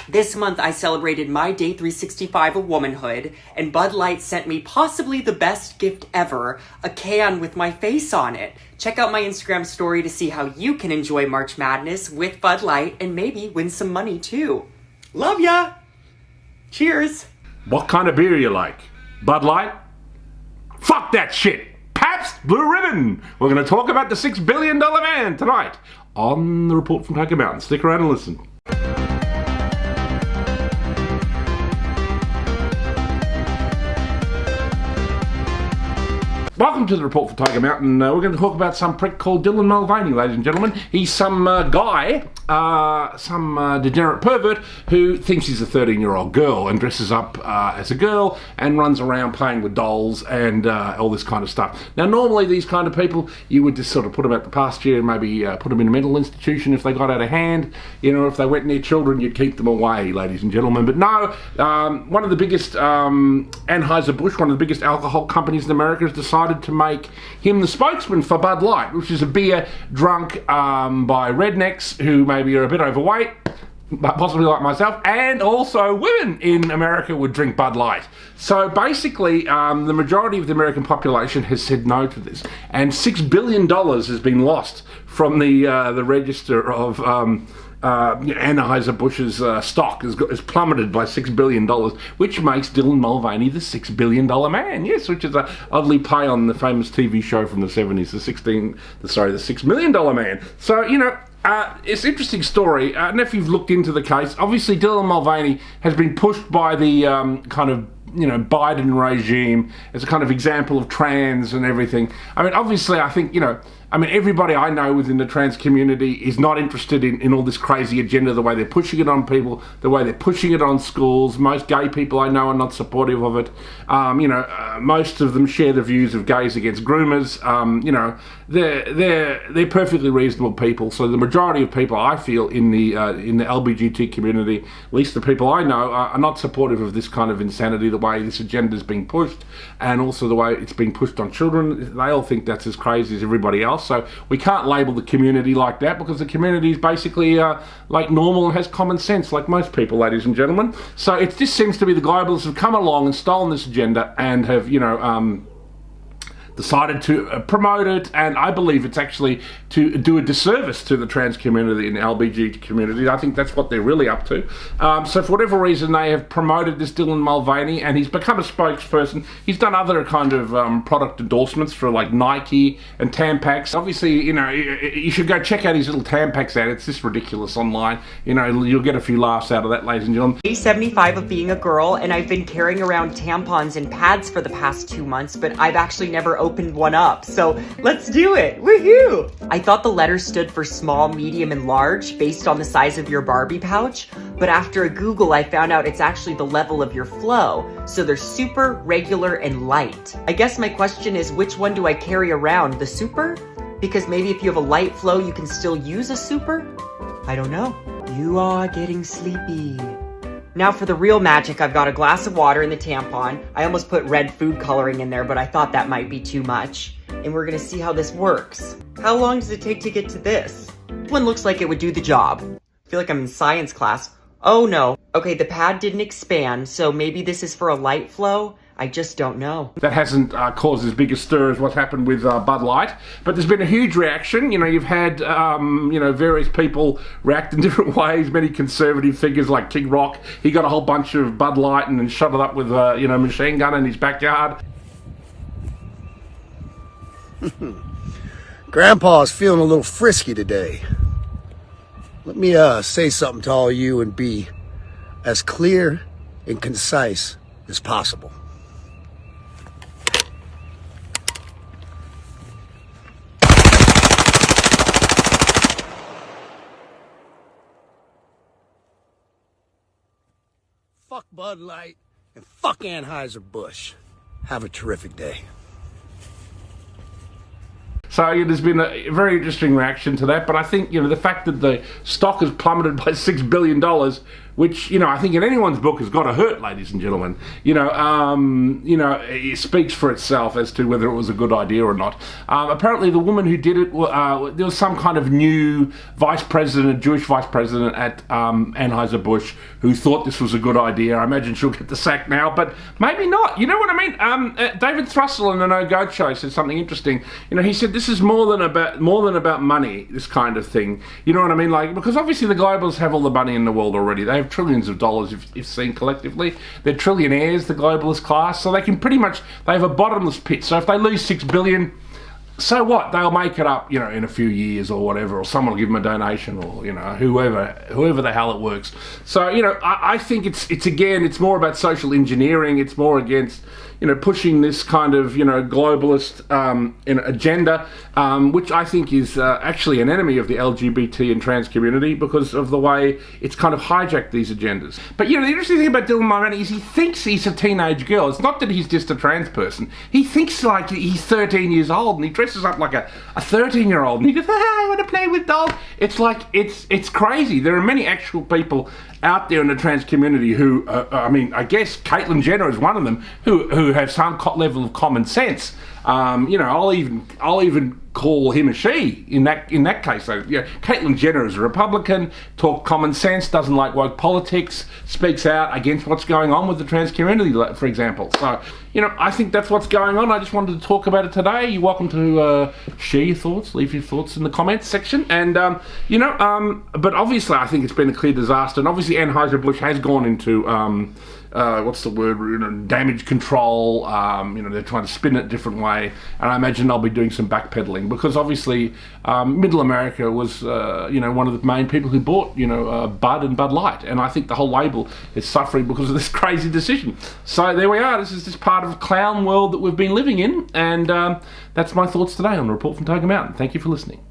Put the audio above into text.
This month I celebrated my day 365 of womanhood, and Bud Light sent me possibly the best gift ever, a can with my face on it. Check out my Instagram story to see how you can enjoy March Madness with Bud Light and maybe win some money too. Love ya! Cheers! What kind of beer you like? Bud Light? Fuck that shit! Pabst Blue Ribbon! We're going to talk about the $6 billion man tonight on the Report from Tiger Mountain. Stick around and listen. Welcome to the Report from Tiger Mountain. We're going to talk about some prick called Dylan Mulvaney, ladies and gentlemen. He's some guy, some degenerate pervert who thinks he's a 13-year-old girl and dresses up as a girl and runs around playing with dolls and all this kind of stuff. Now, normally these kind of people, you would just sort of put them out the pasture and maybe put them in a mental institution if they got out of hand. You know, if they went near children, you'd keep them away, ladies and gentlemen. But no, one of the biggest, Anheuser-Busch, one of the biggest alcohol companies in America, has decided to make him the spokesman for Bud Light, which is a beer drunk by rednecks who maybe are a bit overweight, but possibly like myself, and also women in America would drink Bud Light. So basically, the majority of the American population has said no to this, and $6 billion has been lost from the register of Anheuser-Busch's stock has plummeted by $6 billion, which makes Dylan Mulvaney the $6 billion man. Yes, which is a oddly play on the famous TV show from the 70s, the $6 million man. So, you know, it's an interesting story. I don't know if you've looked into the case. Obviously, Dylan Mulvaney has been pushed by the kind of, you know, Biden regime as a kind of example of trans and everything. I mean, obviously, I think, you know, everybody I know within the trans community is not interested in all this crazy agenda, the way they're pushing it on people, the way they're pushing it on schools. Most gay people I know are not supportive of it. Most of them share the views of gays against groomers. You know, they're perfectly reasonable people. So the majority of people I feel in the LGBT community, at least the people I know, are not supportive of this kind of insanity, the way this agenda is being pushed, and also the way it's being pushed on children. They all think that's as crazy as everybody else. So we can't label the community like that, because the community is basically like normal and has common sense, like most people, ladies and gentlemen. So it just seems to be the globalists have come along and stolen this agenda and have, you know, decided to promote it, and I believe it's actually to do a disservice to the trans community and the LGBT community. I think that's what they're really up to. So for whatever reason, they have promoted this Dylan Mulvaney, and he's become a spokesperson. He's done other kind of product endorsements for like Nike and Tampax. Obviously, you know, you should go check out his little Tampax ad. It's just ridiculous online. You know, you'll get a few laughs out of that, ladies and gentlemen. Day 75 of being a girl, and I've been carrying around tampons and pads for the past 2 months, but I've actually never opened one up, so let's do it. Woohoo! I thought the letters stood for small, medium, and large based on the size of your Barbie pouch, but after a Google I found out it's actually the level of your flow, so they're super, regular, and light. I guess my question is, which one do I carry around, the super? Because maybe if you have a light flow you can still use a super? I don't know. You are getting sleepy. Now for the real magic, I've got a glass of water in the tampon. I almost put red food coloring in there, but I thought that might be too much. And we're gonna see how this works. How long does it take to get to this? This one looks like it would do the job. I feel like I'm in science class. Oh no. Okay, the pad didn't expand, so maybe this is for a light flow? I just don't know. That hasn't caused as big a stir as what happened with Bud Light, but there's been a huge reaction. You know, you've had, you know, various people react in different ways. Many conservative figures like King Rock, he got a whole bunch of Bud Light and then shot it up with a, you know, machine gun in his backyard. Grandpa's feeling a little frisky today. Let me say something to all you and be as clear and concise as possible. Fuck Bud Light and fuck Anheuser-Busch. Have a terrific day. So yeah, there's been a very interesting reaction to that, but I think, you know, the fact that the stock has plummeted by $6 billion which, I think in anyone's book has got to hurt, ladies and gentlemen. It speaks for itself as to whether it was a good idea or not. Apparently the woman who did it, there was some kind of new Jewish vice president at Anheuser-Busch who thought this was a good idea. I imagine she'll get the sack now, but maybe not. You know what I mean? David Thrussell in the No Goat Show said something interesting. He said this is more than about money, this kind of thing. You know what I mean? Like, because obviously the globalists have all the money in the world already. They have trillions of dollars if seen collectively. They're trillionaires, the globalist class, so they can pretty much, they have a bottomless pit. So if they lose $6 billion, so what? They'll make it up, in a few years or whatever, or someone will give them a donation, or whoever the hell it works. So I think it's more about social engineering. It's more against pushing this kind of globalist agenda, which I think is actually an enemy of the LGBT and trans community because of the way it's kind of hijacked these agendas. But the interesting thing about Dylan Mulvaney is he thinks he's a teenage girl. It's not that he's just a trans person. He thinks like he's 13 years old, and he dresses up like a 13-year-old, and he goes, I want to play with dolls. It's like, it's crazy. There are many actual people out there in the trans community who, I guess Caitlyn Jenner is one of them, who have some level of common sense. I'll even call him a she in that case. So, Caitlyn Jenner is a Republican, talks common sense, doesn't like woke politics, speaks out against what's going on with the trans community, for example. So, I think that's what's going on. I just wanted to talk about it today. You're welcome to share your thoughts, leave your thoughts in the comments section. And, but obviously I think it's been a clear disaster. And obviously Anheuser-Busch has gone into, damage control. They're trying to spin it a different way. And I imagine they'll be doing some backpedaling because obviously Middle America was, one of the main people who bought, Bud and Bud Light. And I think the whole label is suffering because of this crazy decision. So there we are. This is just part of a clown world that we've been living in. And that's my thoughts today on the Report from Tiger Mountain. Thank you for listening.